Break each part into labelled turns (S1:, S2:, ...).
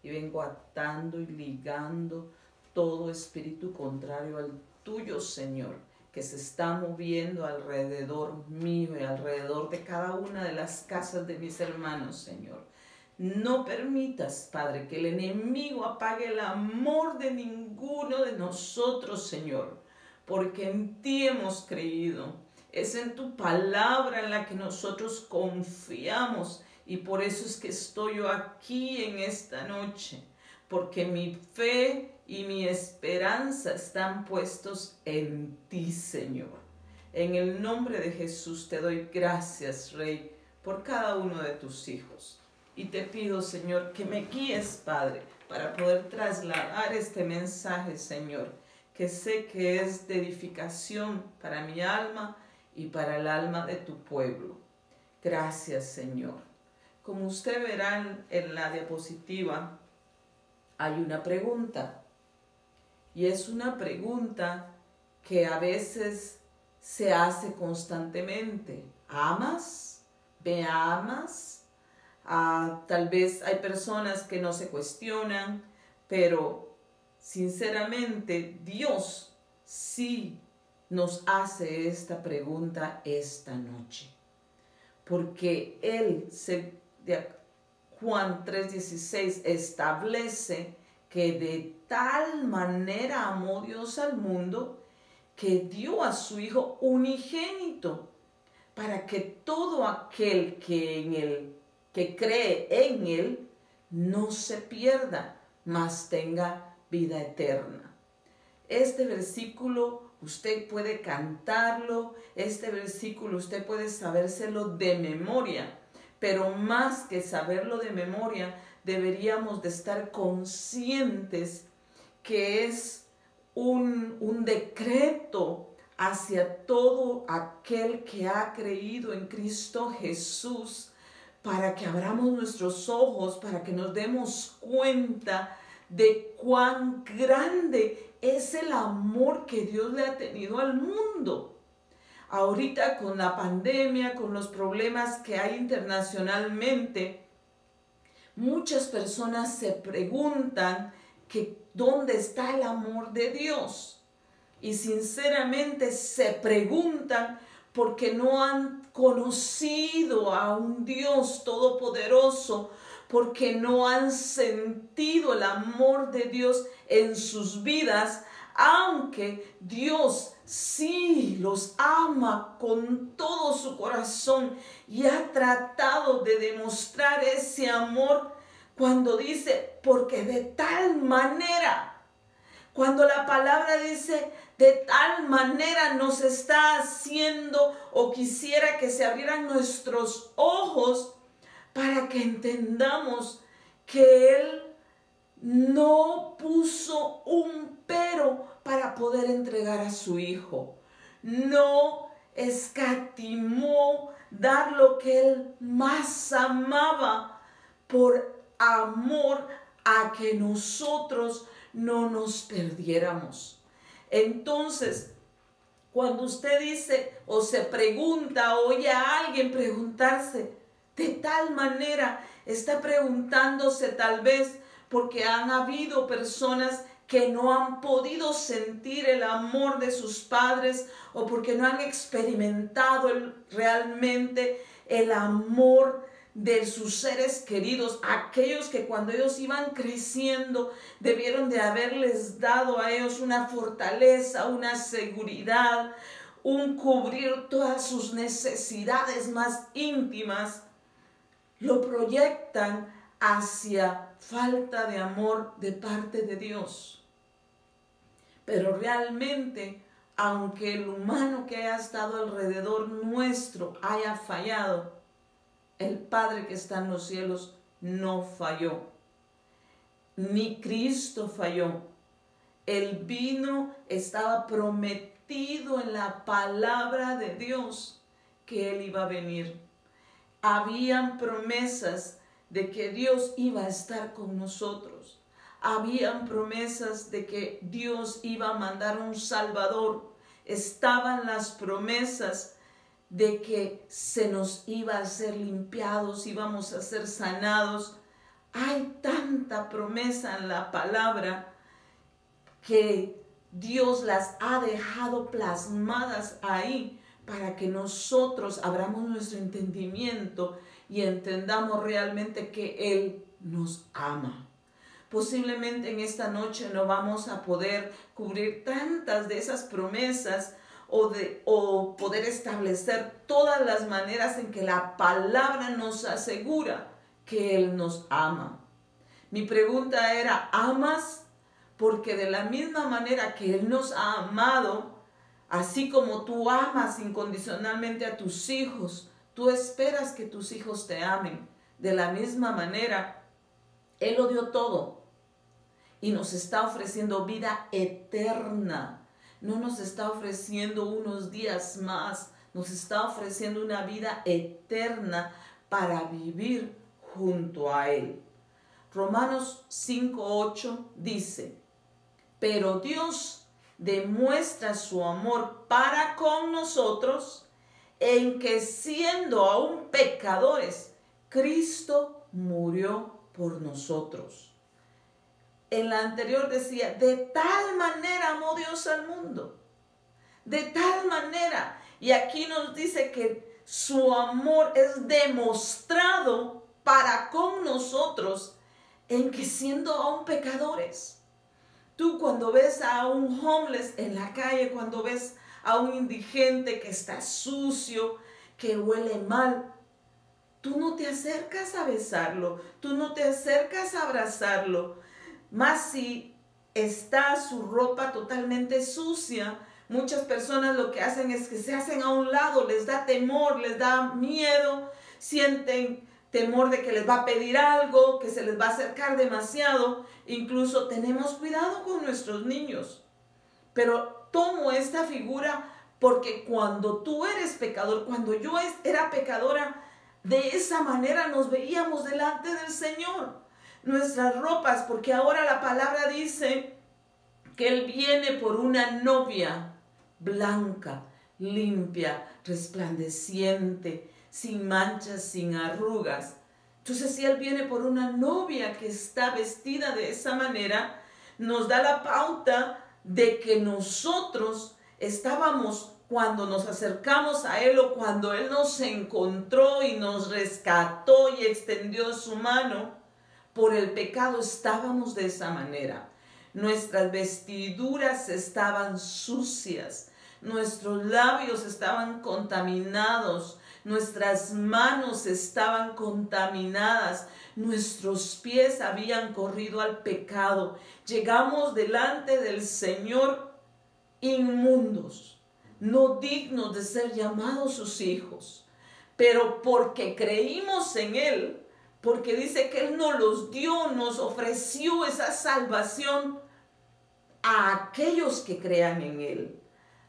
S1: y vengo atando y ligando todo espíritu contrario al tuyo, Señor, que se está moviendo alrededor mío y alrededor de cada una de las casas de mis hermanos, Señor. No permitas, Padre, que el enemigo apague el amor de ninguno de nosotros, Señor, porque en ti hemos creído. Es en tu palabra en la que nosotros confiamos y por eso es que estoy yo aquí en esta noche, porque mi fe y mi esperanza están puestos en ti, Señor. En el nombre de Jesús te doy gracias, Rey, por cada uno de tus hijos. Y te pido, Señor, que me guíes, Padre, para poder trasladar este mensaje, Señor, que sé que es de edificación para mi alma y para el alma de tu pueblo. Gracias, Señor. Como usted verá en la diapositiva, hay una pregunta. Y es una pregunta que a veces se hace constantemente. ¿Amas? ¿Me amas? Tal vez hay personas que no se cuestionan, pero sinceramente Dios sí nos hace esta pregunta esta noche. Porque Juan 3:16 establece que de tal manera amó Dios al mundo que dio a su Hijo unigénito para que todo aquel que cree en Él no se pierda, mas tenga vida eterna. Este versículo usted puede cantarlo, este versículo usted puede sabérselo de memoria, pero más que saberlo de memoria, deberíamos de estar conscientes que es un decreto hacia todo aquel que ha creído en Cristo Jesús, para que abramos nuestros ojos, para que nos demos cuenta de cuán grande es el amor que Dios le ha tenido al mundo. Ahorita con la pandemia, con los problemas que hay internacionalmente, muchas personas se preguntan que ¿dónde está el amor de Dios? Y sinceramente se preguntan porque no han conocido a un Dios todopoderoso, porque no han sentido el amor de Dios en sus vidas, aunque Dios sí los ama con todo su corazón y ha tratado de demostrar ese amor cuando dice, porque de tal manera. Cuando la palabra dice, de tal manera nos está haciendo o quisiera que se abrieran nuestros ojos para que entendamos que Él no puso un pero para poder entregar a su Hijo. No escatimó dar lo que Él más amaba por amor a que nosotros no nos perdiéramos. Entonces, cuando usted dice o se pregunta, o oye a alguien preguntarse, de tal manera, está preguntándose tal vez porque han habido personas que no han podido sentir el amor de sus padres o porque no han experimentado realmente el amor de sus seres queridos, aquellos que cuando ellos iban creciendo debieron de haberles dado a ellos una fortaleza, una seguridad, un cubrir todas sus necesidades más íntimas, lo proyectan hacia falta de amor de parte de Dios. Pero realmente, aunque el humano que ha estado alrededor nuestro haya fallado, el Padre que está en los cielos no falló, ni Cristo falló. El vino estaba prometido en la palabra de Dios que Él iba a venir. Habían promesas de que Dios iba a estar con nosotros. Habían promesas de que Dios iba a mandar un Salvador. Estaban las promesas de que se nos iba a ser limpiados, íbamos a ser sanados. Hay tanta promesa en la palabra que Dios las ha dejado plasmadas ahí para que nosotros abramos nuestro entendimiento y entendamos realmente que Él nos ama. Posiblemente en esta noche no vamos a poder cubrir tantas de esas promesas o poder establecer todas las maneras en que la palabra nos asegura que Él nos ama. Mi pregunta era, ¿amas? Porque de la misma manera que Él nos ha amado, así como tú amas incondicionalmente a tus hijos, tú esperas que tus hijos te amen. De la misma manera, Él lo dio todo y nos está ofreciendo vida eterna. No nos está ofreciendo unos días más, nos está ofreciendo una vida eterna para vivir junto a Él. Romanos 5:8 dice, pero Dios demuestra su amor para con nosotros en que siendo aún pecadores, Cristo murió por nosotros. En la anterior decía, de tal manera amó Dios al mundo, de tal manera. Y aquí nos dice que su amor es demostrado para con nosotros en que siendo aún pecadores. Tú cuando ves a un homeless en la calle, cuando ves a un indigente que está sucio, que huele mal, tú no te acercas a besarlo, tú no te acercas a abrazarlo. Más si está su ropa totalmente sucia, muchas personas lo que hacen es que se hacen a un lado, les da temor, les da miedo, sienten temor de que les va a pedir algo, que se les va a acercar demasiado. Incluso tenemos cuidado con nuestros niños. Pero tomo esta figura porque cuando tú eres pecador, cuando yo era pecadora, de esa manera nos veíamos delante del Señor. Nuestras ropas, porque ahora la palabra dice que Él viene por una novia blanca, limpia, resplandeciente, sin manchas, sin arrugas. Entonces, si Él viene por una novia que está vestida de esa manera, nos da la pauta de que nosotros estábamos, cuando nos acercamos a Él o cuando Él nos encontró y nos rescató y extendió su mano, por el pecado estábamos de esa manera. Nuestras vestiduras estaban sucias, nuestros labios estaban contaminados, nuestras manos estaban contaminadas, nuestros pies habían corrido al pecado. Llegamos delante del Señor inmundos, no dignos de ser llamados sus hijos, pero porque creímos en Él, porque dice que Él nos los dio, nos ofreció esa salvación a aquellos que crean en Él.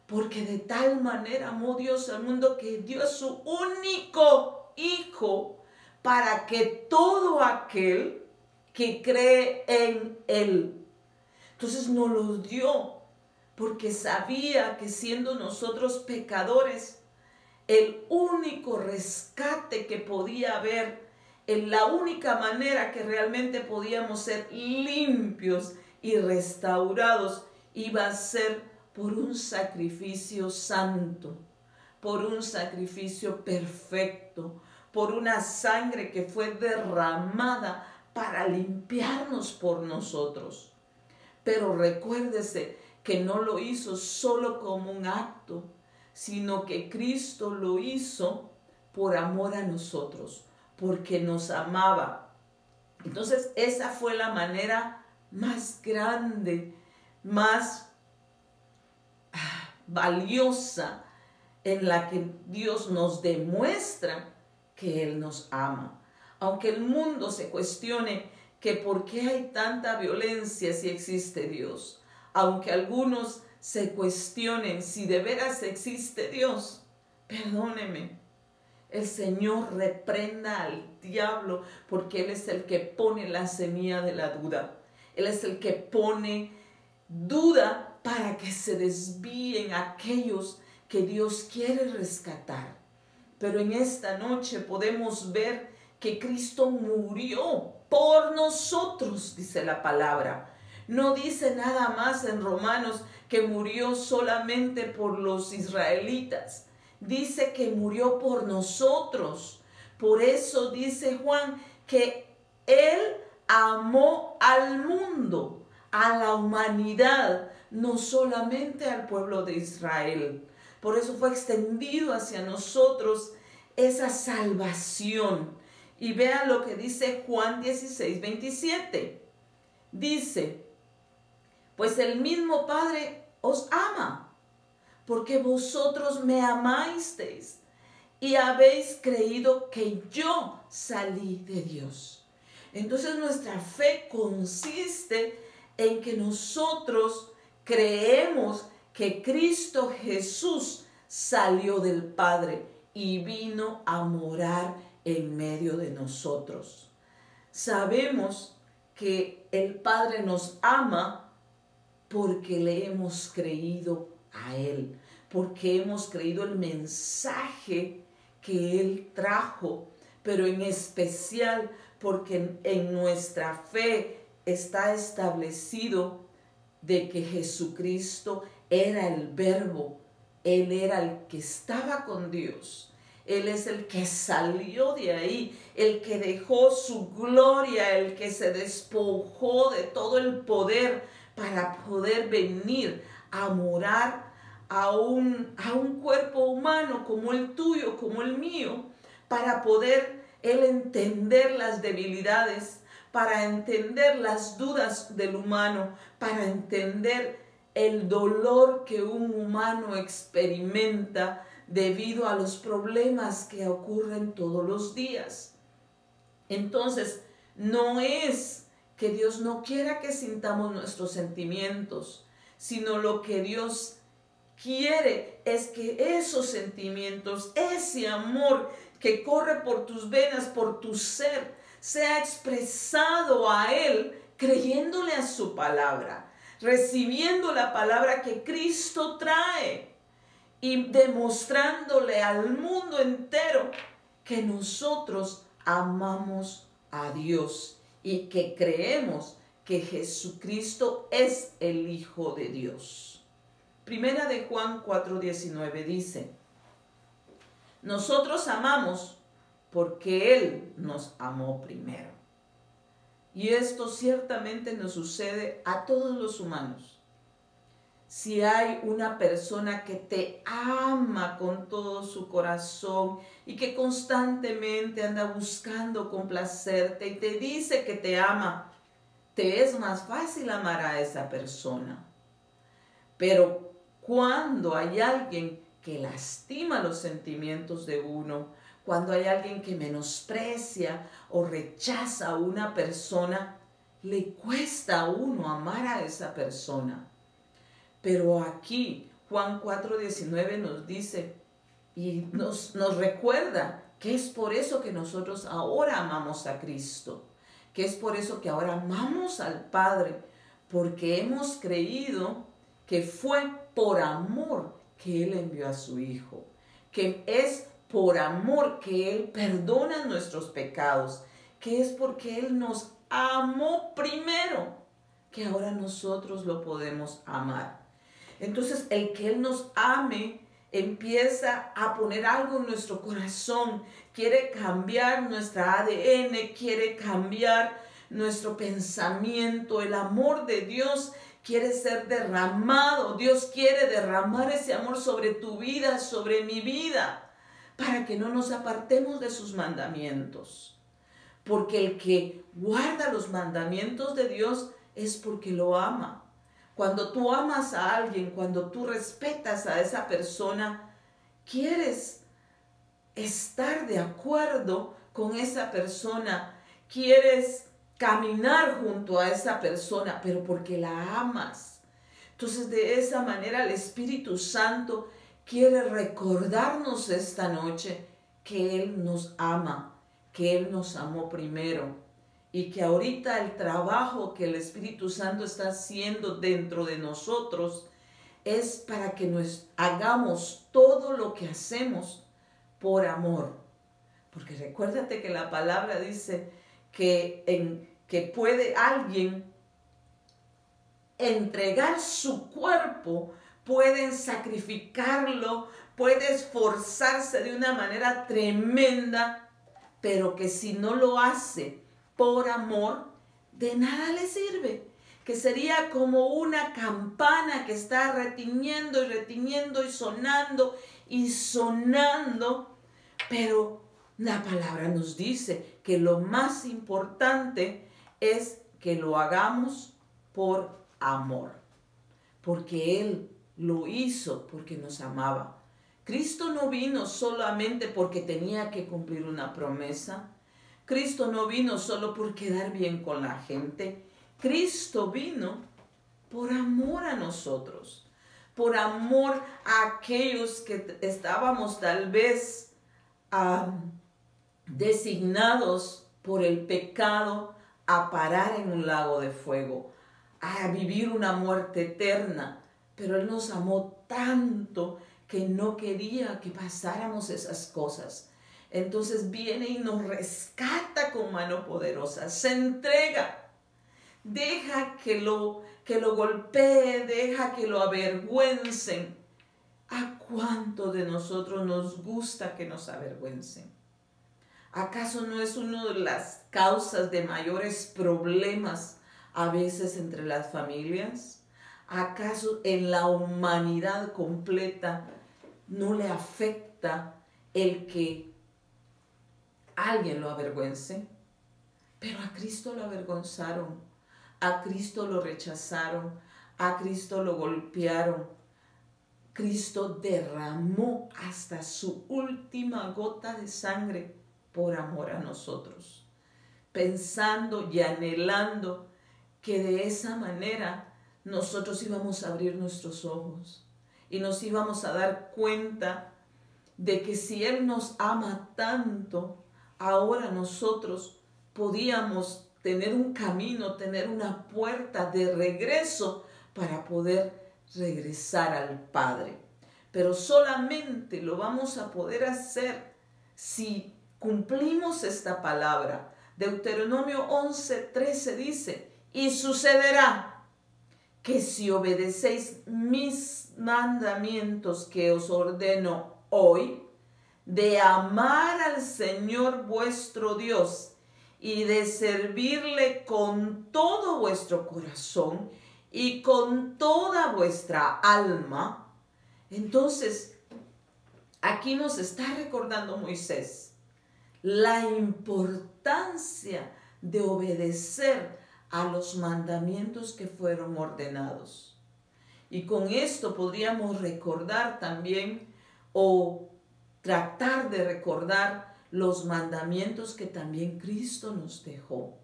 S1: Porque de tal manera amó Dios al mundo que dio a su único Hijo para que todo aquel que cree en Él. Entonces nos los dio porque sabía que siendo nosotros pecadores, el único rescate que podía haber, en la única manera que realmente podíamos ser limpios y restaurados, iba a ser por un sacrificio santo, por un sacrificio perfecto, por una sangre que fue derramada para limpiarnos por nosotros. Pero recuérdese que no lo hizo solo como un acto, sino que Cristo lo hizo por amor a nosotros, porque nos amaba. Entonces esa fue la manera más grande, más valiosa en la que Dios nos demuestra que Él nos ama. Aunque el mundo se cuestione que por qué hay tanta violencia si existe Dios, aunque algunos se cuestionen si de veras existe Dios, perdóneme, el Señor reprenda al diablo, porque Él es el que pone la semilla de la duda. Él es el que pone duda para que se desvíen aquellos que Dios quiere rescatar. Pero en esta noche podemos ver que Cristo murió por nosotros, dice la palabra. No dice nada más en Romanos que murió solamente por los israelitas. Dice que murió por nosotros. Por eso dice Juan que Él amó al mundo, a la humanidad, no solamente al pueblo de Israel. Por eso fue extendido hacia nosotros esa salvación. Y vea lo que dice Juan 16:27. Dice, pues el mismo Padre os ama, porque vosotros me amasteis y habéis creído que yo salí de Dios. Entonces nuestra fe consiste en que nosotros creemos que Cristo Jesús salió del Padre y vino a morar en medio de nosotros. Sabemos que el Padre nos ama porque le hemos creído a Él, porque hemos creído el mensaje que Él trajo, pero en especial porque en nuestra fe está establecido de que Jesucristo era el Verbo, Él era el que estaba con Dios. Él es el que salió de ahí, el que dejó su gloria, el que se despojó de todo el poder para poder venir a morar a un cuerpo humano como el tuyo, como el mío, para poder Él entender las debilidades, para entender las dudas del humano, para entender el dolor que un humano experimenta debido a los problemas que ocurren todos los días. Entonces, no es que Dios no quiera que sintamos nuestros sentimientos, sino lo que Dios quiere es que esos sentimientos, ese amor que corre por tus venas, por tu ser, sea expresado a Él creyéndole a su palabra, recibiendo la palabra que Cristo trae y demostrándole al mundo entero que nosotros amamos a Dios y que creemos que Jesucristo es el Hijo de Dios. Primera de Juan 4:19 dice, nosotros amamos porque Él nos amó primero. Y esto ciertamente nos sucede a todos los humanos. Si hay una persona que te ama con todo su corazón y que constantemente anda buscando complacerte y te dice que te ama, te es más fácil amar a esa persona. Pero cuando hay alguien que lastima los sentimientos de uno, cuando hay alguien que menosprecia o rechaza a una persona, le cuesta a uno amar a esa persona. Pero aquí Juan 4:19 nos dice y nos recuerda que es por eso que nosotros ahora amamos a Cristo, que es por eso que ahora amamos al Padre, porque hemos creído que fue por amor que Él envió a su Hijo, que es por amor que Él perdona nuestros pecados, que es porque Él nos amó primero, que ahora nosotros lo podemos amar. Entonces, el que Él nos ame empieza a poner algo en nuestro corazón, quiere cambiar nuestra ADN, quiere cambiar nuestro pensamiento. El amor de Dios quiere ser derramado. Dios quiere derramar ese amor sobre tu vida, sobre mi vida, para que no nos apartemos de sus mandamientos. Porque el que guarda los mandamientos de Dios es porque lo ama. Cuando tú amas a alguien, cuando tú respetas a esa persona, quieres estar de acuerdo con esa persona, quieres caminar junto a esa persona, pero porque la amas. Entonces, de esa manera el Espíritu Santo quiere recordarnos esta noche que Él nos ama, que Él nos amó primero. Y que ahorita el trabajo que el Espíritu Santo está haciendo dentro de nosotros es para que nos hagamos todo lo que hacemos por amor. Porque recuérdate que la palabra dice que puede alguien entregar su cuerpo, pueden sacrificarlo, puede esforzarse de una manera tremenda, pero que si no lo hace por amor, de nada le sirve. Que sería como una campana que está retiñendo y retiñendo y sonando, pero la palabra nos dice que lo más importante es que lo hagamos por amor, porque Él lo hizo porque nos amaba. Cristo no vino solamente porque tenía que cumplir una promesa. Cristo no vino solo por quedar bien con la gente. Cristo vino por amor a nosotros, por amor a aquellos que estábamos tal vez designados por el pecado a parar en un lago de fuego, a vivir una muerte eterna. Pero Él nos amó tanto que no quería que pasáramos esas cosas. Entonces viene y nos rescata con mano poderosa, se entrega. Deja que lo golpee, deja que lo avergüencen. ¿A cuánto de nosotros nos gusta que nos avergüencen? ¿Acaso no es una de las causas de mayores problemas a veces entre las familias? ¿Acaso en la humanidad completa no le afecta el que alguien lo avergüence? Pero a Cristo lo avergonzaron, a Cristo lo rechazaron, a Cristo lo golpearon. Cristo derramó hasta su última gota de sangre por amor a nosotros, pensando y anhelando que de esa manera nosotros íbamos a abrir nuestros ojos y nos íbamos a dar cuenta de que si Él nos ama tanto, ahora nosotros podíamos tener un camino, tener una puerta de regreso para poder regresar al Padre. Pero solamente lo vamos a poder hacer si cumplimos esta palabra. Deuteronomio 11:13 dice: y sucederá que si obedecéis mis mandamientos que os ordeno hoy, de amar al Señor vuestro Dios y de servirle con todo vuestro corazón y con toda vuestra alma. Entonces, aquí nos está recordando Moisés la importancia de obedecer a los mandamientos que fueron ordenados. Y con esto podríamos recordar también o tratar de recordar los mandamientos que también Cristo nos dejó.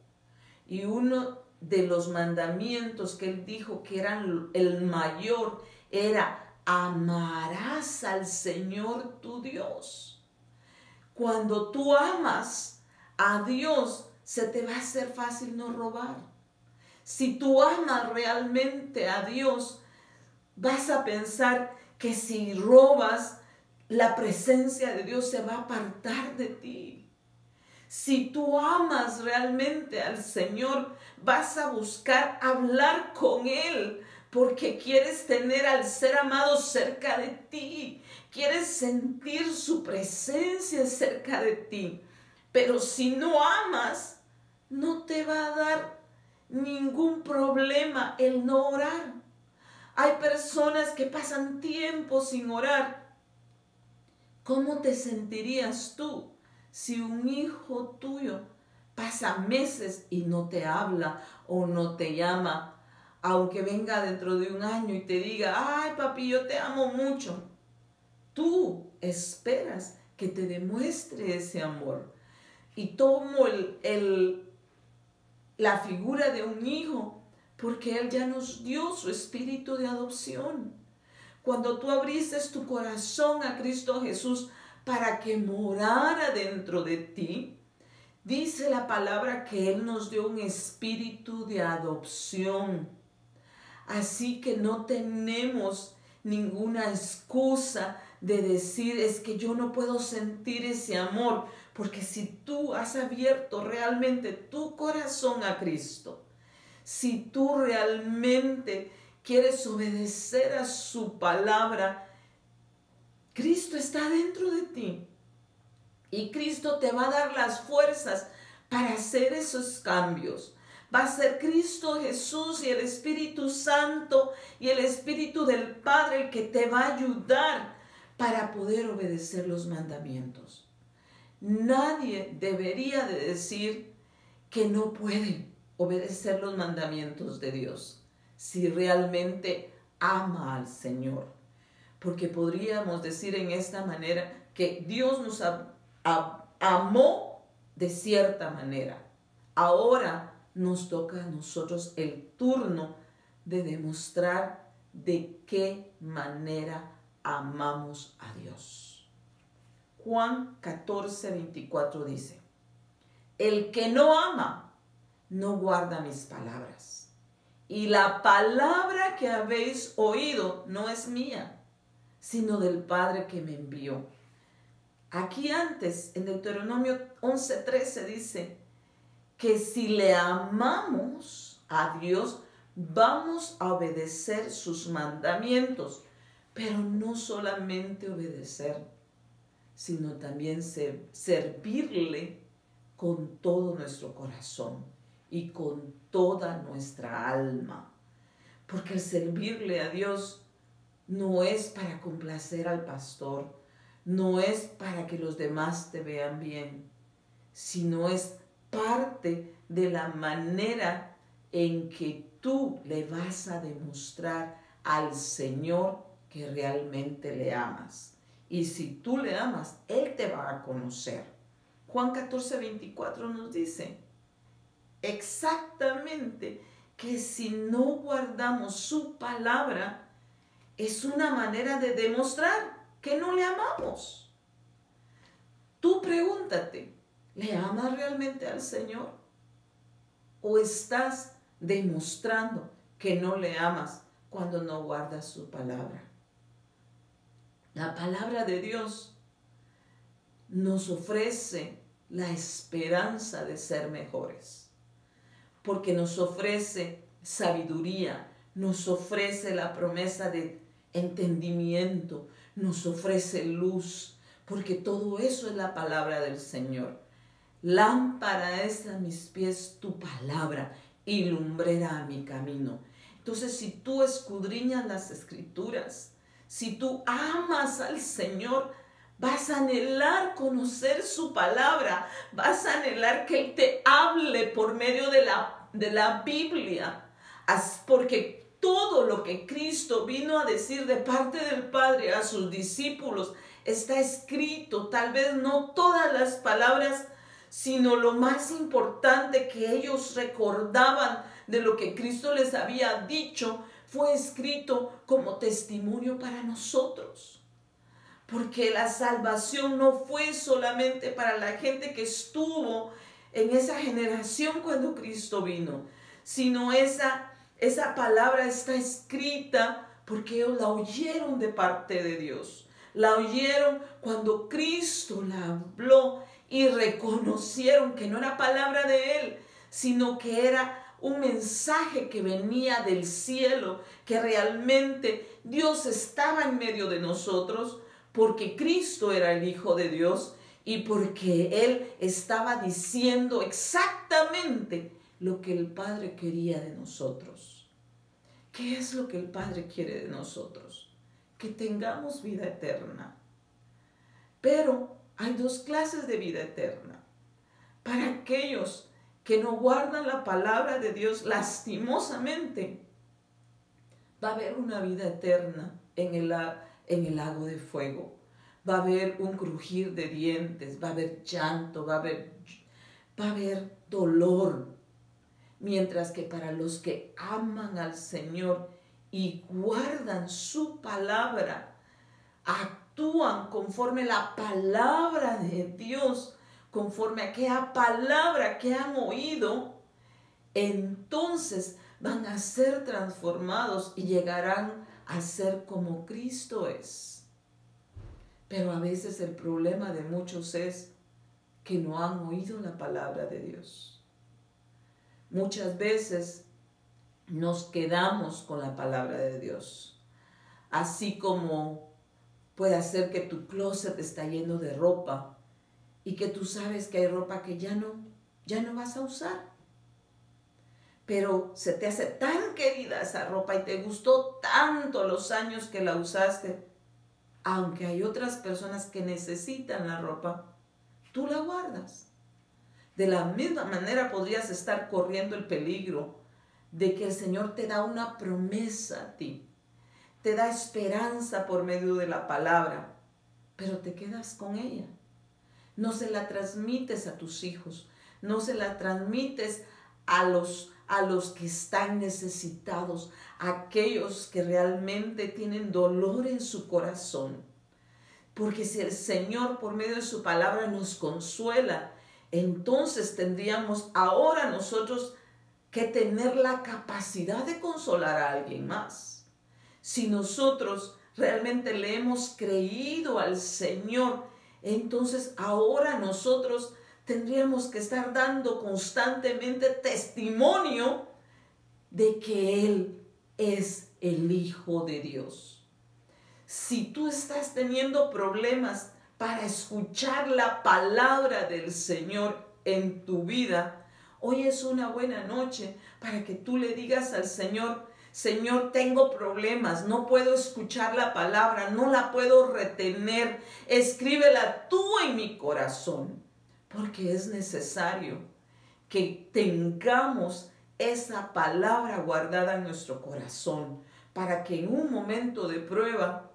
S1: Y uno de los mandamientos que Él dijo que eran el mayor era: amarás al Señor tu Dios. Cuando tú amas a Dios, se te va a hacer fácil no robar. Si tú amas realmente a Dios, vas a pensar que si robas, la presencia de Dios se va a apartar de ti. Si tú amas realmente al Señor, vas a buscar hablar con Él, porque quieres tener al ser amado cerca de ti. Quieres sentir su presencia cerca de ti. Pero si no amas, no te va a dar ningún problema el no orar. Hay personas que pasan tiempo sin orar. ¿Cómo te sentirías tú si un hijo tuyo pasa meses y no te habla o no te llama, aunque venga dentro de un año y te diga: ay papi, yo te amo mucho? Tú esperas que te demuestre ese amor. Y tomo la figura de un hijo porque Él ya nos dio su espíritu de adopción. Cuando tú abriste tu corazón a Cristo Jesús para que morara dentro de ti, dice la palabra que Él nos dio un espíritu de adopción. Así que no tenemos ninguna excusa de decir: es que yo no puedo sentir ese amor, Porque si tú has abierto realmente tu corazón a Cristo, si tú realmente quieres obedecer a su palabra, Cristo está dentro de ti. Y Cristo te va a dar las fuerzas para hacer esos cambios. Va a ser Cristo Jesús y el Espíritu Santo y el Espíritu del Padre el que te va a ayudar para poder obedecer los mandamientos. Nadie debería de decir que no puede obedecer los mandamientos de Dios si realmente ama al Señor. Porque podríamos decir en esta manera que Dios nos amó de cierta manera. Ahora nos toca a nosotros el turno de demostrar de qué manera amamos a Dios. Juan 14:24 dice: el que no ama no guarda mis palabras, y la palabra que habéis oído no es mía, sino del Padre que me envió. Aquí antes, en Deuteronomio 11:13 dice que si le amamos a Dios, vamos a obedecer sus mandamientos, pero no solamente obedecer, sino también servirle con todo nuestro corazón y con toda nuestra alma. Porque el servirle a Dios no es para complacer al pastor, no es para que los demás te vean bien, sino es parte de la manera en que tú le vas a demostrar al Señor que realmente le amas. Y si tú le amas, Él te va a conocer. Juan 14:24 nos dice exactamente que si no guardamos su palabra, es una manera de demostrar que no le amamos. Tú pregúntate, ¿le amas realmente al Señor? ¿O estás demostrando que no le amas cuando no guardas su palabra? La palabra de Dios nos ofrece la esperanza de ser mejores, porque nos ofrece sabiduría, nos ofrece la promesa de entendimiento, nos ofrece luz, porque todo eso es la palabra del Señor. Lámpara es a mis pies tu palabra y lumbrera a mi camino. Entonces, si tú escudriñas las Escrituras, si tú amas al Señor, vas a anhelar conocer su palabra, vas a anhelar que Él te hable por medio de la Biblia, porque todo lo que Cristo vino a decir de parte del Padre a sus discípulos está escrito. Tal vez no todas las palabras, sino lo más importante que ellos recordaban de lo que Cristo les había dicho, fue escrito como testimonio para nosotros. Porque la salvación no fue solamente para la gente que estuvo en esa generación cuando Cristo vino, sino esa palabra está escrita porque ellos la oyeron de parte de Dios. La oyeron cuando Cristo la habló y reconocieron que no era palabra de Él, sino que era un mensaje que venía del cielo, que realmente Dios estaba en medio de nosotros, porque Cristo era el Hijo de Dios y porque Él estaba diciendo exactamente lo que el Padre quería de nosotros. ¿Qué es lo que el Padre quiere de nosotros? Que tengamos vida eterna. Pero hay dos clases de vida eterna. Para aquellos que no guardan la palabra de Dios, lastimosamente, va a haber una vida eterna en el lago de fuego. Va a haber un crujir de dientes, va a haber llanto, va a haber dolor. Mientras que para los que aman al Señor y guardan su palabra, actúan conforme la palabra de Dios, conforme a aquella palabra que han oído, entonces van a ser transformados y llegarán a ser como Cristo es. Pero a veces el problema de muchos es que no han oído la palabra de Dios. Muchas veces nos quedamos con la palabra de Dios, así como puede ser que tu closet está lleno de ropa y que tú sabes que hay ropa que ya no vas a usar. Pero se te hace tan querida esa ropa y te gustó tanto los años que la usaste, aunque hay otras personas que necesitan la ropa, tú la guardas. De la misma manera podrías estar corriendo el peligro de que el Señor te da una promesa a ti, te da esperanza por medio de la palabra, pero te quedas con ella. No se la transmites a tus hijos, no se la transmites a los que están necesitados, a aquellos que realmente tienen dolor en su corazón. Porque si el Señor por medio de su palabra nos consuela, entonces tendríamos ahora nosotros que tener la capacidad de consolar a alguien más. Si nosotros realmente le hemos creído al Señor, entonces ahora nosotros tendríamos que estar dando constantemente testimonio de que Él es el Hijo de Dios. Si tú estás teniendo problemas para escuchar la palabra del Señor en tu vida, hoy es una buena noche para que tú le digas al Señor: Señor, tengo problemas, no puedo escuchar la palabra, no la puedo retener, escríbela tú en mi corazón, porque es necesario que tengamos esa palabra guardada en nuestro corazón, para que en un momento de prueba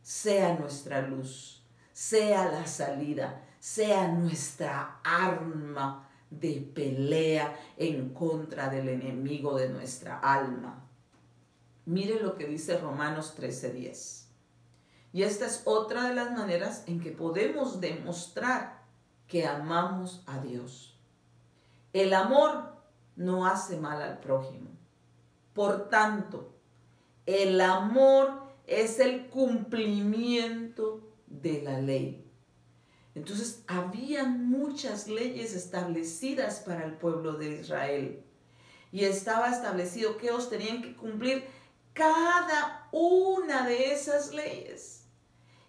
S1: sea nuestra luz, sea la salida, sea nuestra arma de pelea en contra del enemigo de nuestra alma. Mire lo que dice Romanos 13:10. Y esta es otra de las maneras en que podemos demostrar que amamos a Dios. El amor no hace mal al prójimo. Por tanto, el amor es el cumplimiento de la ley. Entonces, había muchas leyes establecidas para el pueblo de Israel. Y estaba establecido que ellos tenían que cumplir cada una de esas leyes.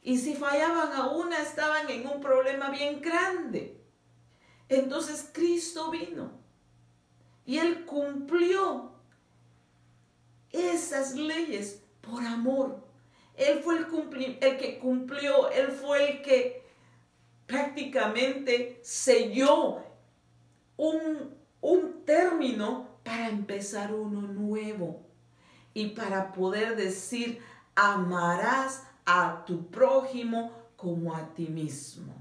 S1: Y si fallaban a una, estaban en un problema bien grande. Entonces Cristo vino y Él cumplió esas leyes por amor. Él fue el que cumplió, Él fue el que prácticamente selló un término para empezar uno nuevo. Y para poder decir: amarás a tu prójimo como a ti mismo.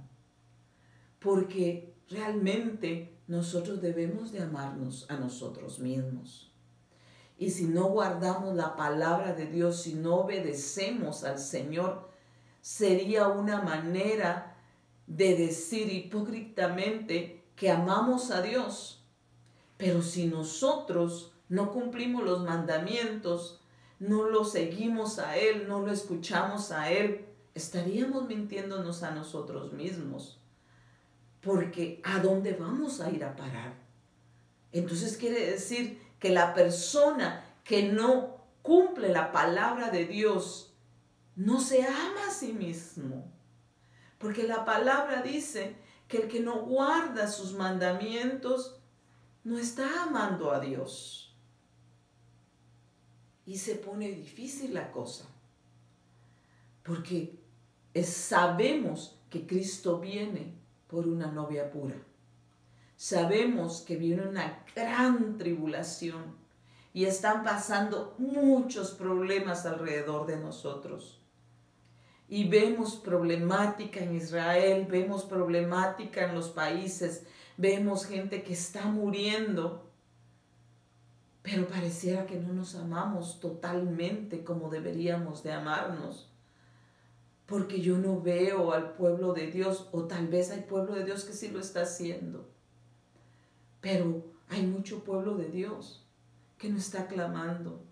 S1: Porque realmente nosotros debemos de amarnos a nosotros mismos. Y si no guardamos la palabra de Dios, si no obedecemos al Señor, sería una manera de decir hipócritamente que amamos a Dios. Pero si nosotros no cumplimos los mandamientos, no lo seguimos a Él, no lo escuchamos a Él, estaríamos mintiéndonos a nosotros mismos. Porque ¿a dónde vamos a ir a parar? Entonces quiere decir que la persona que no cumple la palabra de Dios no se ama a sí mismo. Porque la palabra dice que el que no guarda sus mandamientos no está amando a Dios. Y se pone difícil la cosa, porque sabemos que Cristo viene por una novia pura. Sabemos que viene una gran tribulación y están pasando muchos problemas alrededor de nosotros. Y vemos problemática en Israel, vemos problemática en los países, vemos gente que está muriendo. Pero pareciera que no nos amamos totalmente como deberíamos de amarnos. Porque yo no veo al pueblo de Dios, o tal vez hay pueblo de Dios que sí lo está haciendo. Pero hay mucho pueblo de Dios que no está clamando.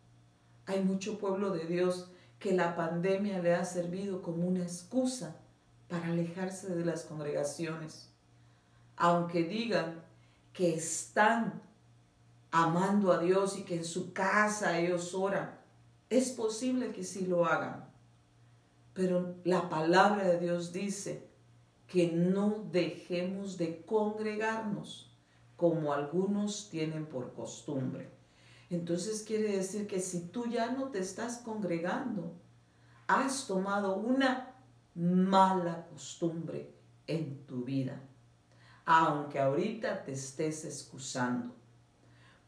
S1: Hay mucho pueblo de Dios que la pandemia le ha servido como una excusa para alejarse de las congregaciones. aunque digan que están amando a Dios y que en su casa ellos oran, es posible que sí lo hagan. Pero la palabra de Dios dice que no dejemos de congregarnos como algunos tienen por costumbre. Entonces quiere decir que si tú ya no te estás congregando, has tomado una mala costumbre en tu vida, aunque ahorita te estés excusando.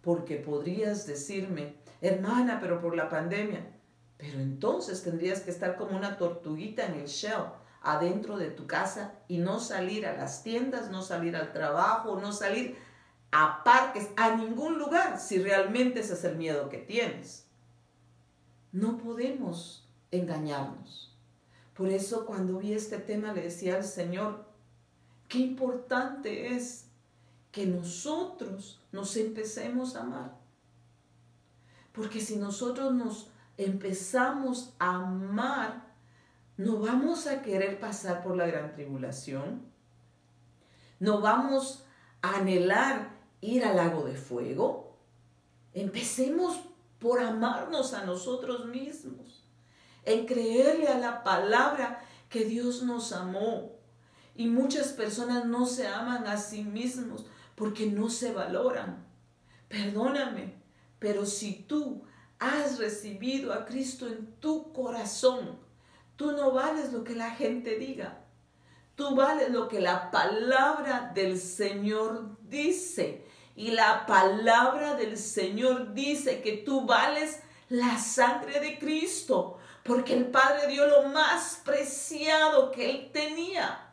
S1: Porque podrías decirme, hermana, pero por la pandemia, pero entonces tendrías que estar como una tortuguita en el shell, adentro de tu casa y no salir a las tiendas, no salir al trabajo, no salir a parques, a ningún lugar, si realmente ese es el miedo que tienes. No podemos engañarnos. Por eso cuando vi este tema le decía al Señor, qué importante es que nosotros nos empecemos a amar. Porque si nosotros nos empezamos a amar, no vamos a querer pasar por la gran tribulación, no vamos a anhelar ir al lago de fuego. Empecemos por amarnos a nosotros mismos, en creerle a la palabra que Dios nos amó. Y muchas personas no se aman a sí mismos porque no se valoran. Perdóname, pero si tú has recibido a Cristo en tu corazón, tú no vales lo que la gente diga. Tú vales lo que la palabra del Señor dice. Y la palabra del Señor dice que tú vales la sangre de Cristo, porque el Padre dio lo más preciado que Él tenía.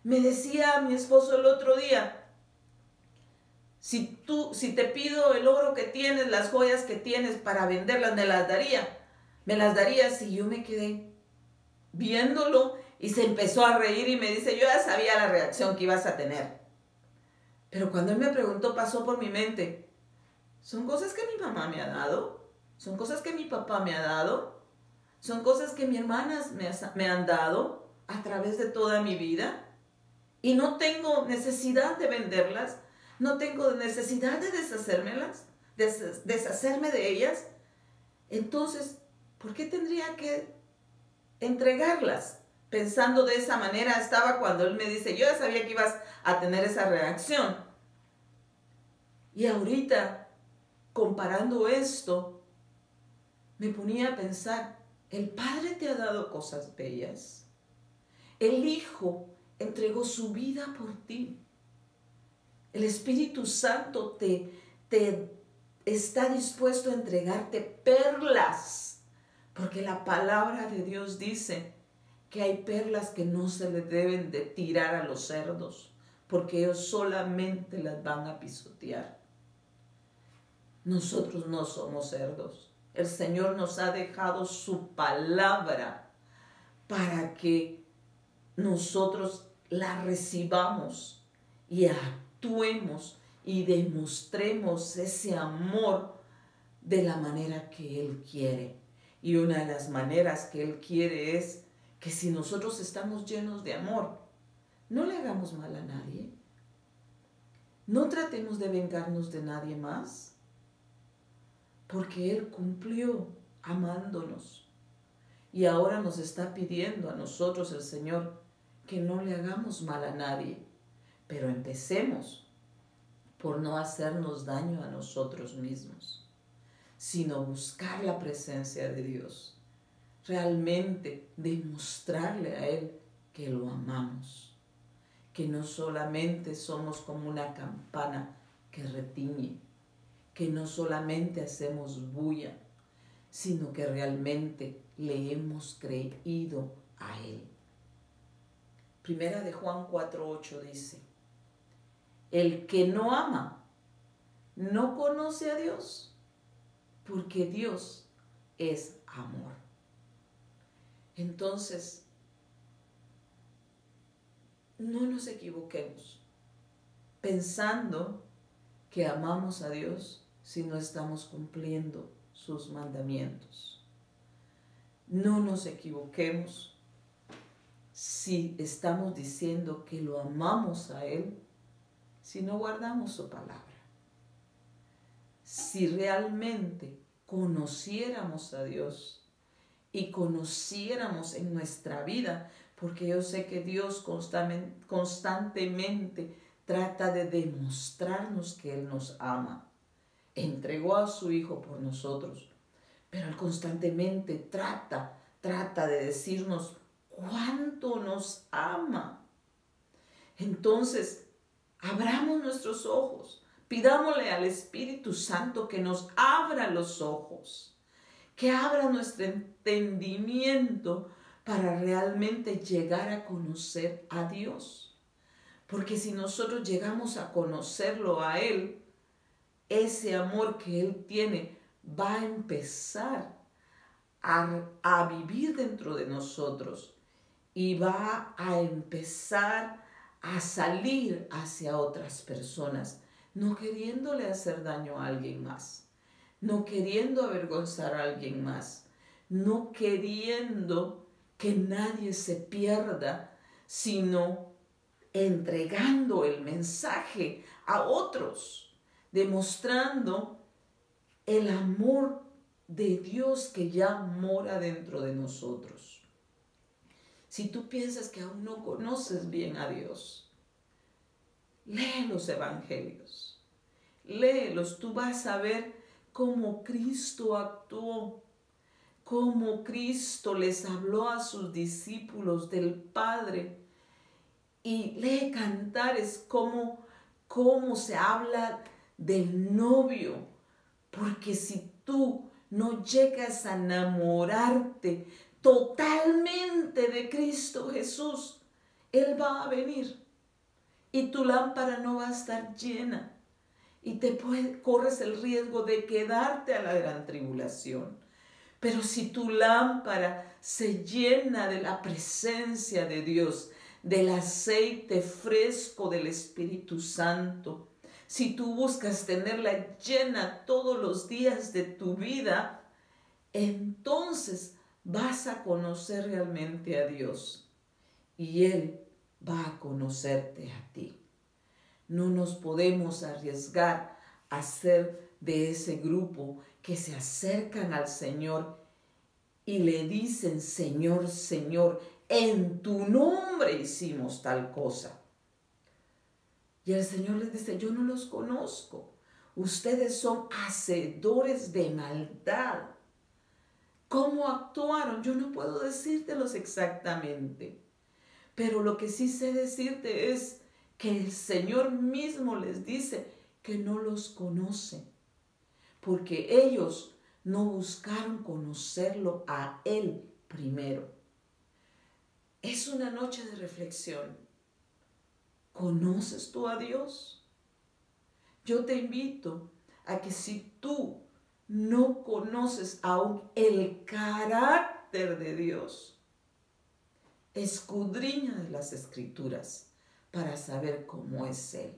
S1: Me decía mi esposo el otro día, si te pido el oro que tienes, las joyas que tienes para venderlas, me las darías. Y yo me quedé viéndolo y se empezó a reír y me dice, yo ya sabía la reacción que ibas a tener. Pero cuando él me preguntó, pasó por mi mente, son cosas que mi mamá me ha dado, son cosas que mi papá me ha dado, son cosas que mis hermanas me han dado a través de toda mi vida. Y no tengo necesidad de venderlas, no tengo necesidad de deshacerme de ellas. Entonces, ¿por qué tendría que entregarlas? Pensando de esa manera estaba cuando él me dice, yo ya sabía que ibas a tener esa reacción. Y ahorita, comparando esto, me ponía a pensar, el Padre te ha dado cosas bellas. El Hijo entregó su vida por ti. El Espíritu Santo te está dispuesto a entregarte perlas, porque la palabra de Dios dice que hay perlas que no se le deben de tirar a los cerdos, porque ellos solamente las van a pisotear. Nosotros no somos cerdos. El Señor nos ha dejado su palabra para que nosotros la recibamos y actuemos y demostremos ese amor de la manera que Él quiere. Y una de las maneras que Él quiere es que si nosotros estamos llenos de amor, no le hagamos mal a nadie. No tratemos de vengarnos de nadie más, porque Él cumplió amándonos. Y ahora nos está pidiendo a nosotros el Señor que no le hagamos mal a nadie, pero empecemos por no hacernos daño a nosotros mismos, sino buscar la presencia de Dios, realmente demostrarle a Él que lo amamos, que no solamente somos como una campana que retiñe, que no solamente hacemos bulla, sino que realmente le hemos creído a Él. Primera de Juan 4:8 dice, el que no ama no conoce a Dios, porque Dios es amor. Entonces, no nos equivoquemos pensando que amamos a Dios si no estamos cumpliendo sus mandamientos. No nos equivoquemos si estamos diciendo que lo amamos a Él, si no guardamos su palabra. Si realmente conociéramos a Dios y conociéramos en nuestra vida, porque yo sé que Dios constantemente trata de demostrarnos que Él nos ama. Entregó a su Hijo por nosotros, pero Él constantemente trata de decirnos cuánto nos ama. Entonces, abramos nuestros ojos, pidámosle al Espíritu Santo que nos abra los ojos, que abra nuestro entendimiento para realmente llegar a conocer a Dios. Porque si nosotros llegamos a conocerlo a Él, ese amor que Él tiene va a empezar a vivir dentro de nosotros y va a empezar a salir hacia otras personas, no queriéndole hacer daño a alguien más, no queriendo avergonzar a alguien más, no queriendo que nadie se pierda, sino entregando el mensaje a otros, demostrando el amor de Dios que ya mora dentro de nosotros. Si tú piensas que aún no conoces bien a Dios, lee los evangelios, léelos, tú vas a ver cómo Cristo actuó, cómo Cristo les habló a sus discípulos del Padre, y lee Cantares cómo se habla del novio, porque si tú no llegas a enamorarte totalmente de Cristo Jesús, Él va a venir y tu lámpara no va a estar llena y corres el riesgo de quedarte a la gran tribulación. Pero si tu lámpara se llena de la presencia de Dios, del aceite fresco del Espíritu Santo, si tú buscas tenerla llena todos los días de tu vida, entonces vas a conocer realmente a Dios y Él va a conocerte a ti. No nos podemos arriesgar a ser de ese grupo que se acercan al Señor y le dicen: Señor, Señor, en tu nombre hicimos tal cosa. Y el Señor les dice: yo no los conozco. Ustedes son hacedores de maldad. ¿Cómo actuaron? Yo no puedo decírtelos exactamente. Pero lo que sí sé decirte es que el Señor mismo les dice que no los conoce, porque ellos no buscaron conocerlo a Él primero. Es una noche de reflexión. ¿Conoces tú a Dios? Yo te invito a que si tú no conoces aún el carácter de Dios, escudriña de las Escrituras para saber cómo es Él.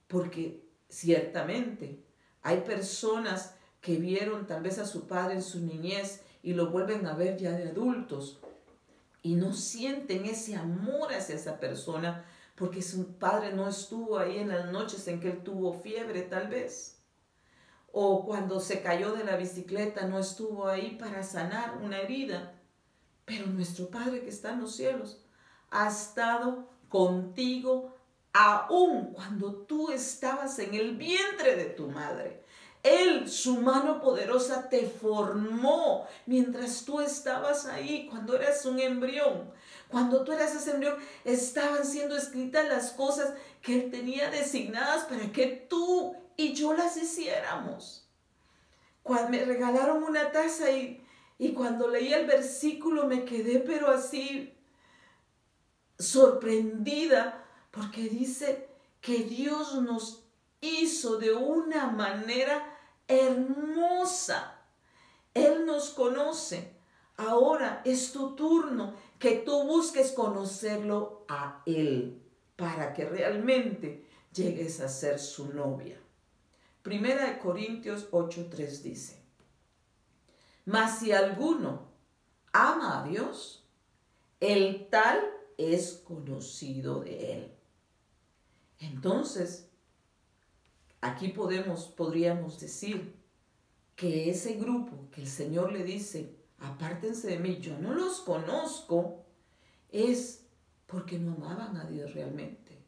S1: Porque ciertamente hay personas que vieron tal vez a su padre en su niñez y lo vuelven a ver ya de adultos y no sienten ese amor hacia esa persona porque su padre no estuvo ahí en las noches en que él tuvo fiebre tal vez. O cuando se cayó de la bicicleta no estuvo ahí para sanar una herida. Pero nuestro Padre que está en los cielos ha estado contigo aún cuando tú estabas en el vientre de tu madre. Él, su mano poderosa, te formó mientras tú estabas ahí, cuando eras un embrión. Cuando tú eras ese embrión, estaban siendo escritas las cosas que Él tenía designadas para que tú y yo las hiciéramos. Cuando me regalaron una taza y cuando leí el versículo me quedé pero así sorprendida, porque dice que Dios nos hizo de una manera hermosa. Él nos conoce. Ahora es tu turno que tú busques conocerlo a Él para que realmente llegues a ser su novia. Primera de Corintios 8:3 dice: mas si alguno ama a Dios, el tal es conocido de él. Entonces, aquí podríamos decir que ese grupo que el Señor le dice, apártense de mí, yo no los conozco, es porque no amaban a Dios realmente.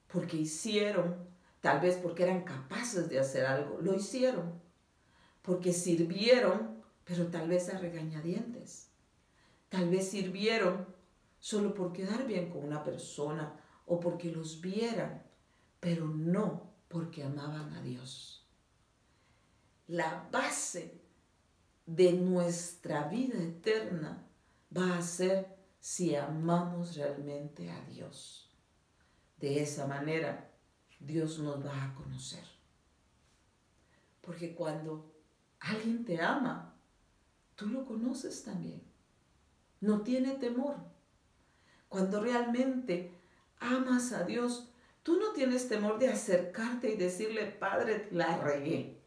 S1: Porque hicieron, tal vez porque eran capaces de hacer algo, lo hicieron. Porque sirvieron, pero tal vez a regañadientes. Tal vez sirvieron solo por quedar bien con una persona o porque los vieran, pero no porque amaban a Dios. La base de nuestra vida eterna va a ser si amamos realmente a Dios. De esa manera, Dios nos va a conocer. Porque cuando alguien te ama, tú lo conoces también. No tiene temor. Cuando realmente amas a Dios, tú no tienes temor de acercarte y decirle, Padre, la regué.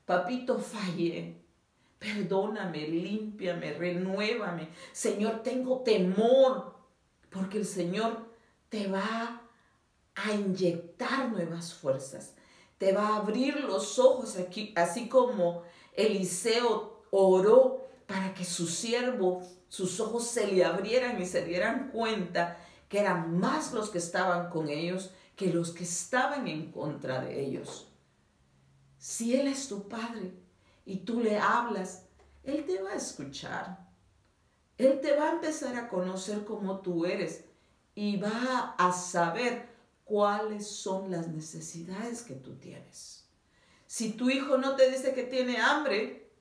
S1: Papito, fallé. Perdóname, límpiame, renuévame. Señor, tengo temor, porque el Señor te va a inyectar nuevas fuerzas. Te va a abrir los ojos aquí, así como Eliseo oró para que su siervo, sus ojos se le abrieran y se dieran cuenta que eran más los que estaban con ellos que los que estaban en contra de ellos. Si Él es tu Padre y tú le hablas, Él te va a escuchar. Él te va a empezar a conocer como tú eres y va a saber cuáles son las necesidades que tú tienes. Si tu hijo no te dice que tiene hambre,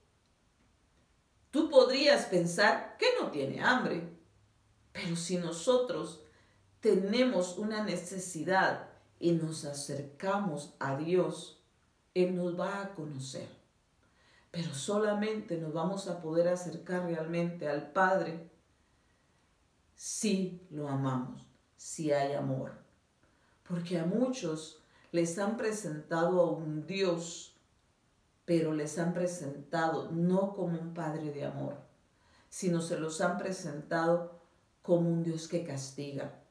S1: tú podrías pensar que no tiene hambre. Pero si nosotros tenemos una necesidad y nos acercamos a Dios, Él nos va a conocer. Pero solamente nos vamos a poder acercar realmente al Padre si lo amamos, si hay amor. Porque a muchos les han presentado a un Dios, pero les han presentado no como un Padre de amor, sino se los han presentado como un Dios que castiga.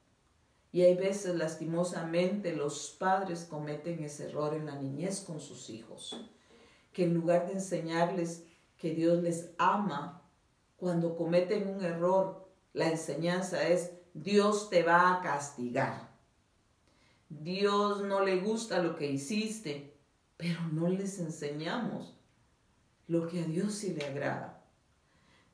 S1: Y hay veces, lastimosamente, los padres cometen ese error en la niñez con sus hijos, que en lugar de enseñarles que Dios les ama, cuando cometen un error, la enseñanza es, Dios te va a castigar. Dios no le gusta lo que hiciste, pero no les enseñamos lo que a Dios sí le agrada.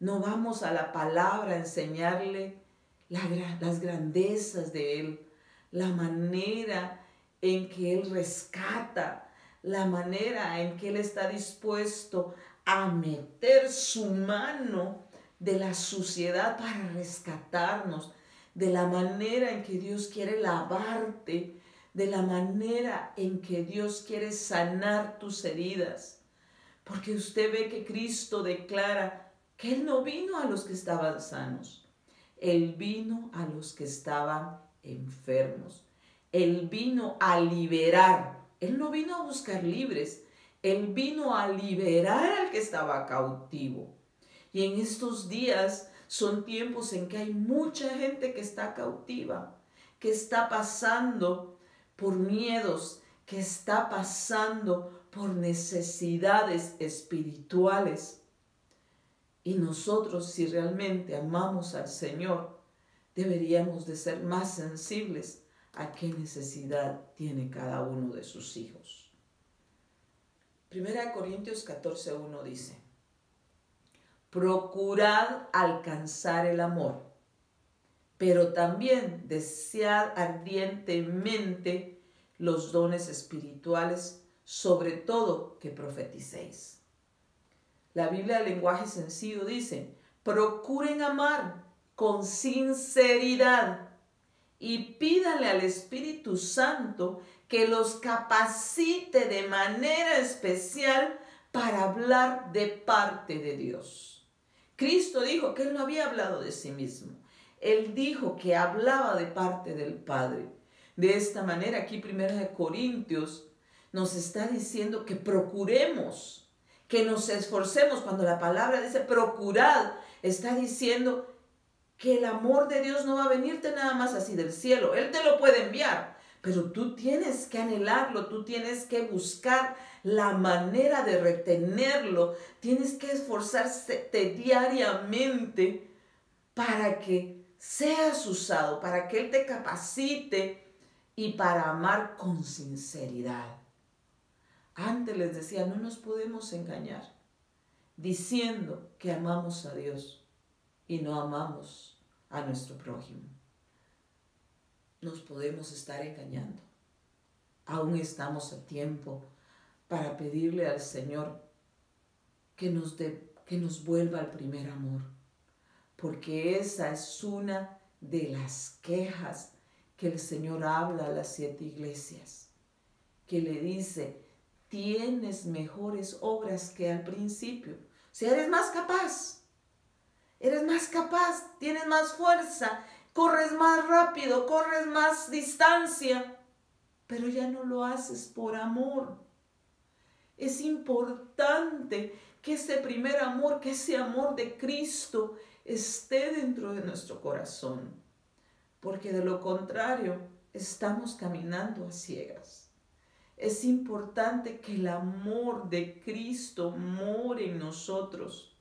S1: No vamos a la palabra a enseñarle las grandezas de Él, la manera en que Él rescata, la manera en que Él está dispuesto a meter su mano de la suciedad para rescatarnos, de la manera en que Dios quiere lavarte, de la manera en que Dios quiere sanar tus heridas. Porque usted ve que Cristo declara que Él no vino a los que estaban sanos, Él vino a los que estaban enfermos. Él vino a liberar. Él no vino a buscar libres. Él vino a liberar al que estaba cautivo. Y en estos días son tiempos en que hay mucha gente que está cautiva, que está pasando por miedos, que está pasando por necesidades espirituales. Y nosotros, si realmente amamos al Señor, deberíamos de ser más sensibles a qué necesidad tiene cada uno de sus hijos. 1 Corintios 14:1 dice, procurad alcanzar el amor, pero también desead ardientemente los dones espirituales, sobre todo que profeticéis. La Biblia del lenguaje sencillo dice, procuren amar con sinceridad y pídanle al Espíritu Santo que los capacite de manera especial para hablar de parte de Dios. Cristo dijo que Él no había hablado de sí mismo. Él dijo que hablaba de parte del Padre. De esta manera, aquí 1 Corintios nos está diciendo que procuremos, que nos esforcemos. Cuando la palabra dice procurad, está diciendo que el amor de Dios no va a venirte nada más así del cielo. Él te lo puede enviar, pero tú tienes que anhelarlo, tú tienes que buscar la manera de retenerlo, tienes que esforzarte diariamente para que seas usado, para que Él te capacite y para amar con sinceridad. Antes les decía, no nos podemos engañar diciendo que amamos a Dios y no amamos a nuestro prójimo. Nos podemos estar engañando. Aún estamos a tiempo para pedirle al Señor que nos vuelva al primer amor, porque esa es una de las quejas que el Señor habla a las 7 iglesias, que le dice, tienes mejores obras que al principio. O sea, eres más capaz, tienes más fuerza, corres más rápido, corres más distancia, pero ya no lo haces por amor. Es importante que ese primer amor, que ese amor de Cristo esté dentro de nuestro corazón, porque de lo contrario estamos caminando a ciegas. Es importante que el amor de Cristo more en nosotros,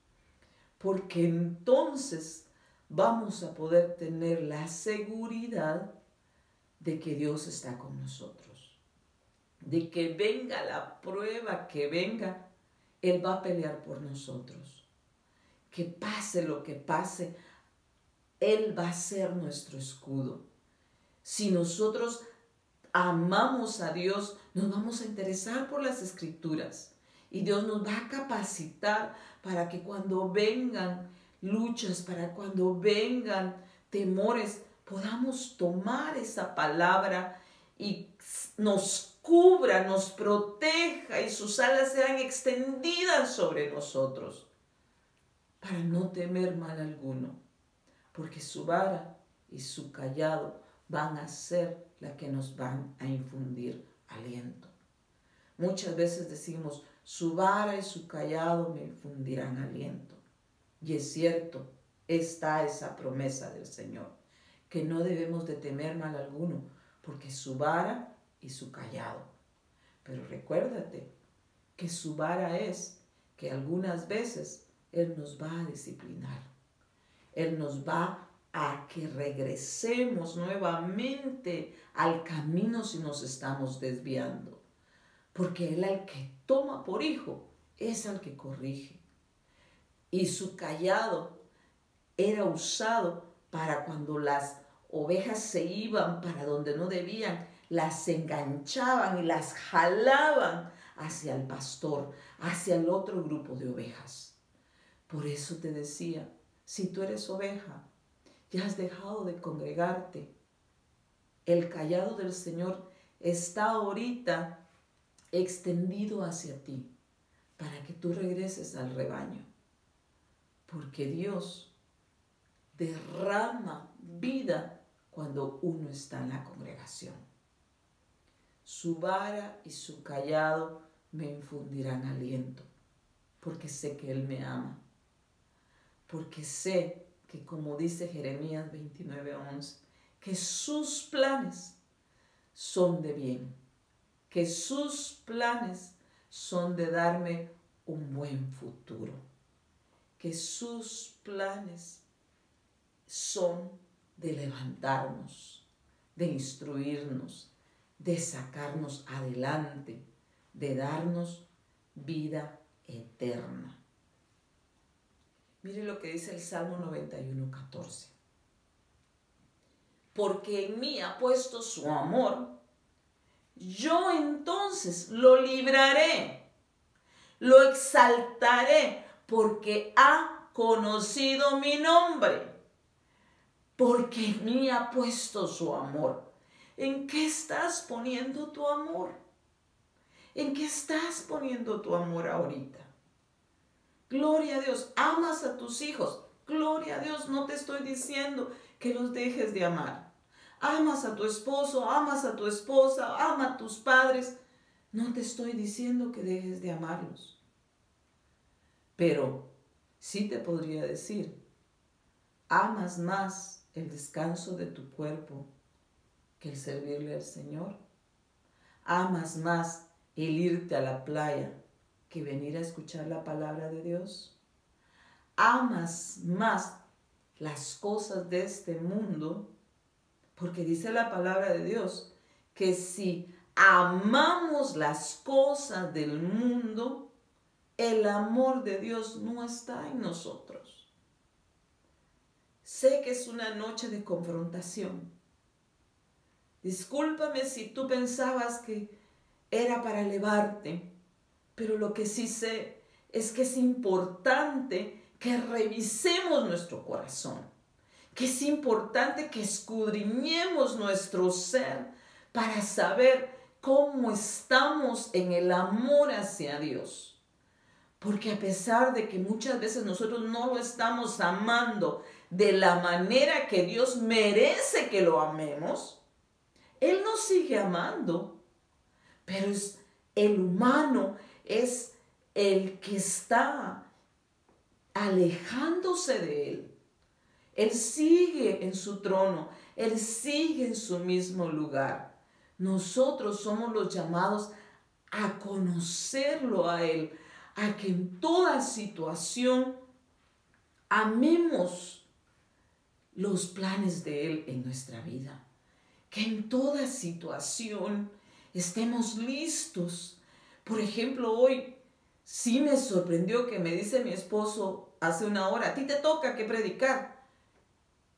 S1: porque entonces vamos a poder tener la seguridad de que Dios está con nosotros. De que venga la prueba que venga, Él va a pelear por nosotros. Que pase lo que pase, Él va a ser nuestro escudo. Si nosotros amamos a Dios, nos vamos a interesar por las Escrituras y Dios nos va a capacitar para que cuando vengan luchas, para cuando vengan temores, podamos tomar esa palabra y nos cubra, nos proteja y sus alas sean extendidas sobre nosotros para no temer mal alguno, porque su vara y su cayado van a ser la que nos van a infundir aliento. Muchas veces decimos, su vara y su cayado me infundirán aliento. Y es cierto, está esa promesa del Señor, que no debemos de temer mal alguno, porque su vara y su cayado. Pero recuérdate que su vara es que algunas veces Él nos va a disciplinar. Él nos va a que regresemos nuevamente al camino si nos estamos desviando. Porque Él al que toma por hijo es al que corrige. Y su cayado era usado para cuando las ovejas se iban para donde no debían, las enganchaban y las jalaban hacia el pastor, hacia el otro grupo de ovejas. Por eso te decía, si tú eres oveja, ya has dejado de congregarte, el cayado del Señor está ahorita extendido hacia ti para que tú regreses al rebaño. Porque Dios derrama vida cuando uno está en la congregación. Su vara y su cayado me infundirán aliento, porque sé que Él me ama. Porque sé que, como dice Jeremías 29:11, que sus planes son de bien, que sus planes son de darme un buen futuro, que sus planes son de levantarnos, de instruirnos, de sacarnos adelante, de darnos vida eterna. Mire lo que dice el Salmo 91:14. Porque en mí ha puesto su amor, yo entonces lo libraré, lo exaltaré, porque ha conocido mi nombre. Porque en mí ha puesto su amor. ¿En qué estás poniendo tu amor? ¿En qué estás poniendo tu amor ahorita? Gloria a Dios, amas a tus hijos. Gloria a Dios, no te estoy diciendo que los dejes de amar. Amas a tu esposo, amas a tu esposa, ama a tus padres. No te estoy diciendo que dejes de amarlos. Pero sí te podría decir, ¿Amas más el descanso de tu cuerpo que el servirle al Señor? ¿Amas más el irte a la playa que venir a escuchar la palabra de Dios? ¿Amas más las cosas de este mundo? Porque dice la palabra de Dios que si amamos las cosas del mundo, el amor de Dios no está en nosotros. Sé que es una noche de confrontación. Discúlpame si tú pensabas que era para elevarte, pero lo que sí sé es que es importante que revisemos nuestro corazón, que es importante que escudriñemos nuestro ser para saber cómo estamos en el amor hacia Dios. Porque a pesar de que muchas veces nosotros no lo estamos amando de la manera que Dios merece que lo amemos, Él nos sigue amando, pero es el humano, es el que está alejándose de Él. Él sigue en su trono, Él sigue en su mismo lugar. Nosotros somos los llamados a conocerlo a Él, a que en toda situación amemos los planes de Él en nuestra vida. Que en toda situación estemos listos. Por ejemplo, hoy sí me sorprendió que me dice mi esposo hace una hora, a ti te toca que predicar.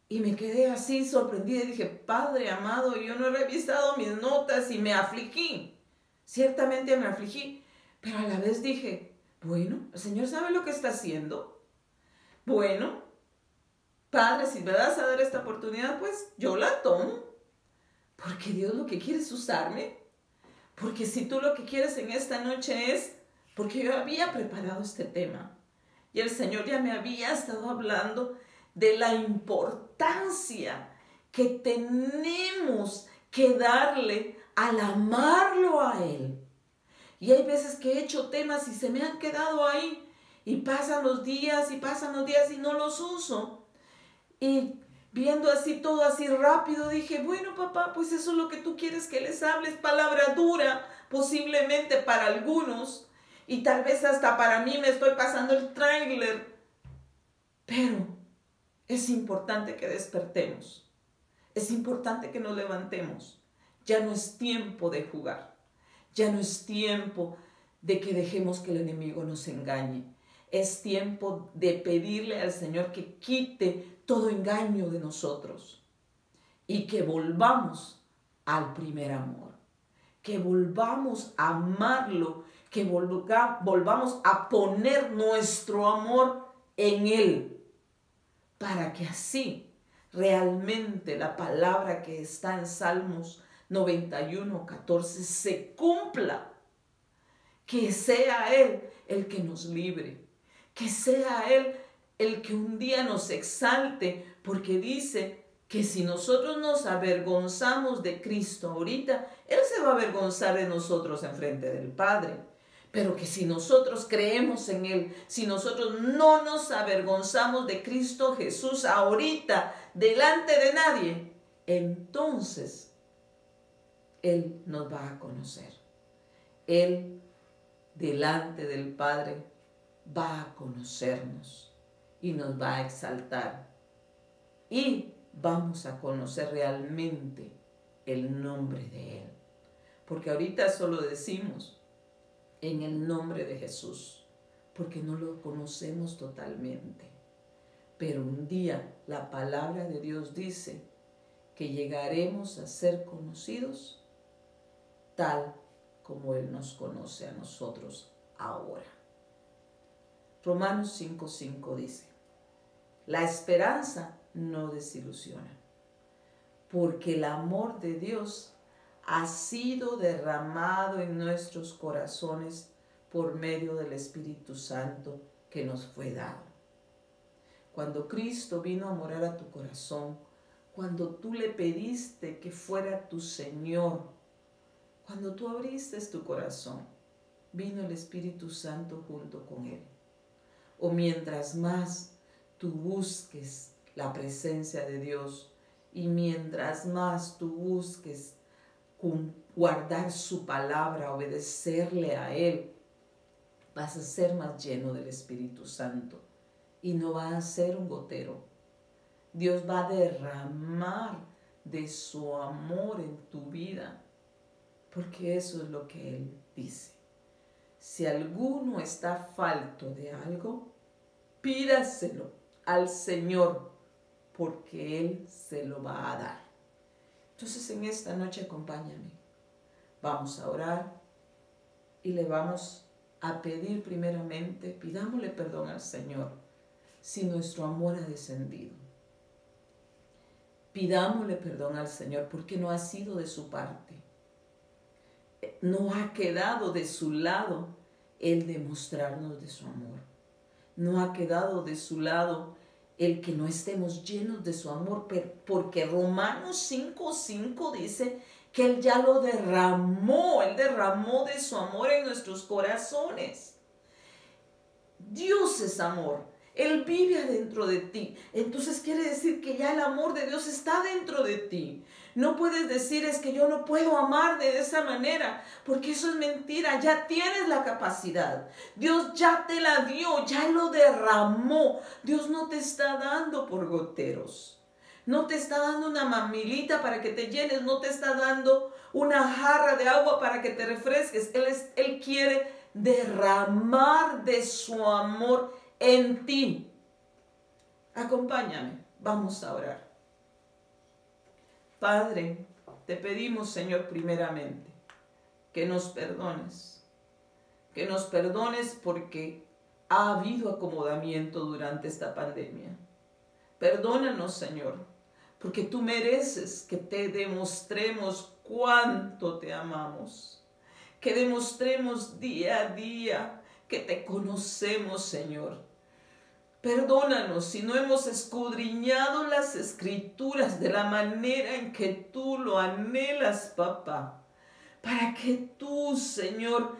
S1: Y me quedé así sorprendida y dije, Padre amado, yo no he revisado mis notas y me afligí. Ciertamente me afligí, pero a la vez dije, bueno, el Señor sabe lo que está haciendo. Bueno, Padre, si me vas a dar esta oportunidad, pues yo la tomo. Porque Dios lo que quiere es usarme. Porque si tú lo que quieres en esta noche es, porque yo había preparado este tema y el Señor ya me había estado hablando de la importancia que tenemos que darle al amarlo a Él. Y hay veces que he hecho temas y se me han quedado ahí y pasan los días y no los uso. Y viendo así todo así rápido, dije, bueno papá, pues eso es lo que tú quieres que les hables, palabra dura, posiblemente para algunos, y tal vez hasta para mí me estoy pasando el tráiler, pero es importante que despertemos, es importante que nos levantemos, ya no es tiempo de jugar, ya no es tiempo de que dejemos que el enemigo nos engañe. Es tiempo de pedirle al Señor que quite todo engaño de nosotros y que volvamos al primer amor, que volvamos a amarlo, que volvamos a poner nuestro amor en Él, para que así realmente la palabra que está en Salmos 91:14 se cumpla, que sea Él el que nos libre, que sea Él el que un día nos exalte, porque dice que si nosotros nos avergonzamos de Cristo ahorita, Él se va a avergonzar de nosotros en frente del Padre. Pero que si nosotros creemos en Él, si nosotros no nos avergonzamos de Cristo Jesús ahorita, delante de nadie, entonces Él nos va a conocer. Él, delante del Padre, va a conocernos y nos va a exaltar. Y vamos a conocer realmente el nombre de Él. Porque ahorita solo decimos en el nombre de Jesús, porque no lo conocemos totalmente. Pero un día la palabra de Dios dice que llegaremos a ser conocidos tal como Él nos conoce a nosotros ahora. Romanos 5:5 dice, la esperanza no desilusiona, porque el amor de Dios ha sido derramado en nuestros corazones por medio del Espíritu Santo que nos fue dado. Cuando Cristo vino a morar a tu corazón, cuando tú le pediste que fuera tu Señor, cuando tú abriste tu corazón, vino el Espíritu Santo junto con Él. O mientras más tú busques la presencia de Dios. Y mientras más tú busques guardar su palabra, obedecerle a Él, vas a ser más lleno del Espíritu Santo y no vas a ser un gotero. Dios va a derramar de su amor en tu vida, porque eso es lo que Él dice. Si alguno está falto de algo, pídaselo al Señor, porque Él se lo va a dar. Entonces en esta noche acompáñame. Vamos a orar y le vamos a pedir primeramente, pidámosle perdón al Señor si nuestro amor ha descendido. Pidámosle perdón al Señor porque no ha sido de su parte. No ha quedado de su lado el demostrarnos de su amor. No ha quedado de su lado el que no estemos llenos de su amor, porque Romanos 5:5 dice que Él ya lo derramó, Él derramó de su amor en nuestros corazones. Dios es amor, Él vive adentro de ti. Entonces quiere decir que ya el amor de Dios está dentro de ti. No puedes decir es que yo no puedo amar de esa manera, porque eso es mentira. Ya tienes la capacidad. Dios ya te la dio, ya lo derramó. Dios no te está dando por goteros. No te está dando una mamilita para que te llenes. No te está dando una jarra de agua para que te refresques. Él quiere derramar de su amor en ti. Acompáñame. Vamos a orar. Padre, te pedimos, Señor, primeramente, que nos perdones. Que nos perdones porque ha habido acomodamiento durante esta pandemia. Perdónanos, Señor, porque tú mereces que te demostremos cuánto te amamos. Que demostremos día a día que te conocemos, Señor. Perdónanos si no hemos escudriñado las Escrituras de la manera en que tú lo anhelas, papá. Para que tú, Señor,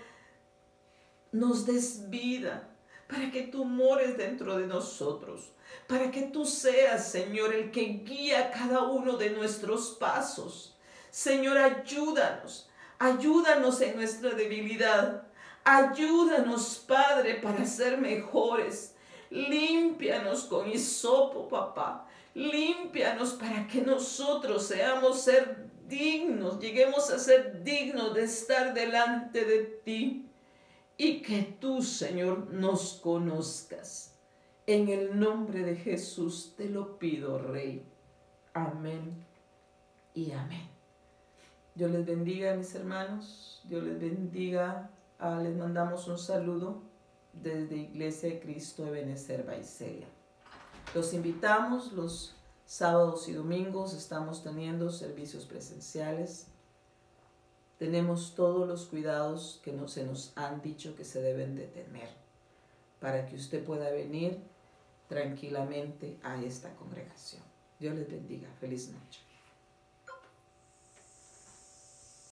S1: nos des vida. Para que tú mores dentro de nosotros. Para que tú seas, Señor, el que guía cada uno de nuestros pasos. Señor, ayúdanos. Ayúdanos en nuestra debilidad. Ayúdanos, Padre, para ser mejores. Límpianos con hisopo, papá. Límpianos para que nosotros lleguemos a ser dignos de estar delante de ti. Y que tú, Señor, nos conozcas. En el nombre de Jesús te lo pido, Rey. Amén y amén. Dios les bendiga, mis hermanos. Dios les bendiga. Les mandamos un saludo desde Iglesia de Cristo de Ebenezer Baicelia. Los invitamos, los sábados y domingos estamos teniendo servicios presenciales. Tenemos todos los cuidados que se nos han dicho que se deben de tener para que usted pueda venir tranquilamente a esta congregación. Dios les bendiga. Feliz noche.